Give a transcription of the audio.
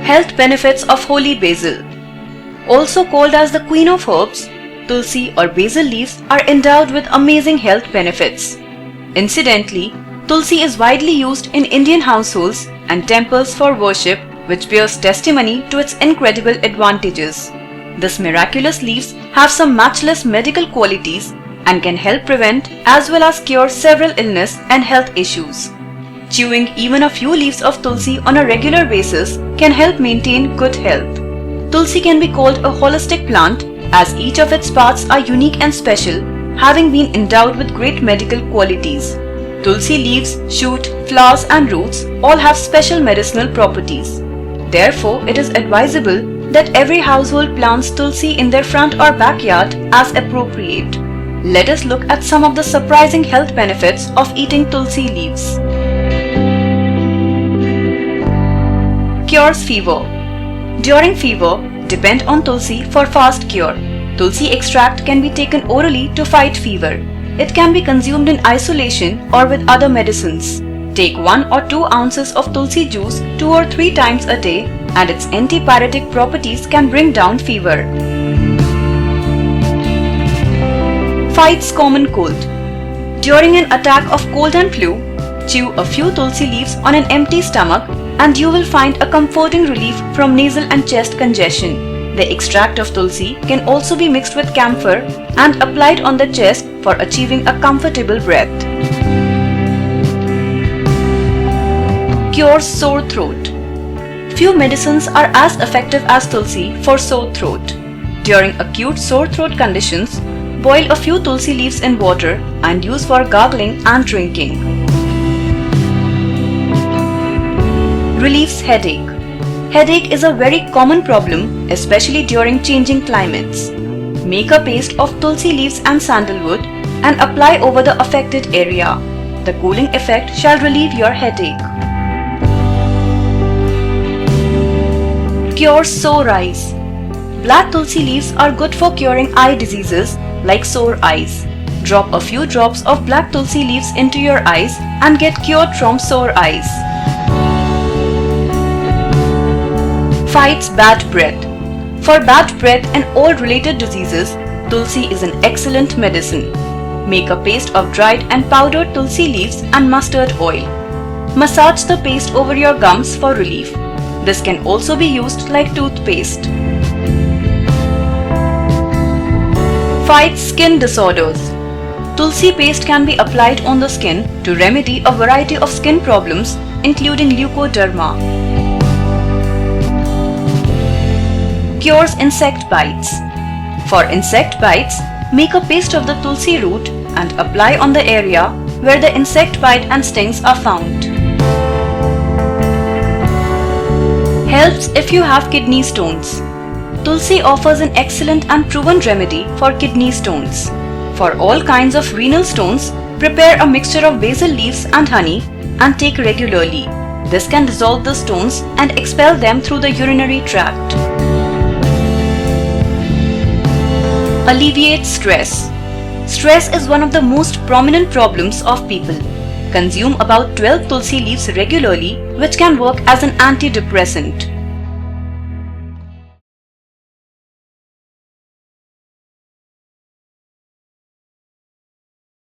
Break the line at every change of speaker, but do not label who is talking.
Health benefits of holy basil. Also called as the queen of herbs, tulsi or basil leaves are endowed with amazing health benefits. Incidentally, tulsi is widely used in Indian households and temples for worship, which bears testimony to its incredible advantages. These miraculous leaves have some matchless medical qualities and can help prevent as well as cure several illness and health issues. Chewing even a few leaves of tulsi on a regular basis can help maintain good health. Tulsi can be called a holistic plant as each of its parts are unique and special, having been endowed with great medical qualities. Tulsi leaves, shoot, flowers and roots all have special medicinal properties. Therefore, it is advisable that every household plants tulsi in their front or backyard as appropriate. Let us look at some of the surprising health benefits of eating tulsi leaves. Cures fever. During fever, depend on tulsi for fast cure. Tulsi extract can be taken orally to fight fever. It can be consumed in isolation or with other medicines. Take 1 or 2 ounces of tulsi juice 2 or 3 times a day and its antipyretic properties can bring down fever. Fights common cold. During an attack of cold and flu, chew a few tulsi leaves on an empty stomach and you will find a comforting relief from nasal and chest congestion. The extract of tulsi can also be mixed with camphor and applied on the chest for achieving a comfortable breath. Cures sore throat. Few medicines are as effective as tulsi for sore throat. During acute sore throat conditions, boil a few tulsi leaves in water and use for gargling and drinking. Relieves headache. Headache is a very common problem, especially during changing climates. Make a paste of tulsi leaves and sandalwood and apply over the affected area. The cooling effect shall relieve your headache. Cures sore eyes. Black tulsi leaves are good for curing eye diseases like sore eyes. Drop a few drops of black tulsi leaves into your eyes and get cured from sore eyes. Fights bad breath. For bad breath and all related diseases, tulsi is an excellent medicine. Make a paste of dried and powdered tulsi leaves and mustard oil. Massage the paste over your gums for relief. This can also be used like toothpaste. Fights skin disorders. Tulsi paste can be applied on the skin to remedy a variety of skin problems including leukoderma. Cures insect bites. For insect bites, make a paste of the tulsi root and apply on the area where the insect bite and stings are found. Helps if you have kidney stones. Tulsi offers an excellent and proven remedy for kidney stones. For all kinds of renal stones, prepare a mixture of basil leaves and honey and take regularly. This can dissolve the stones and expel them through the urinary tract. Alleviate stress. Stress is one of the most prominent problems of people. Consume about 12 tulsi leaves regularly, which can work as an antidepressant.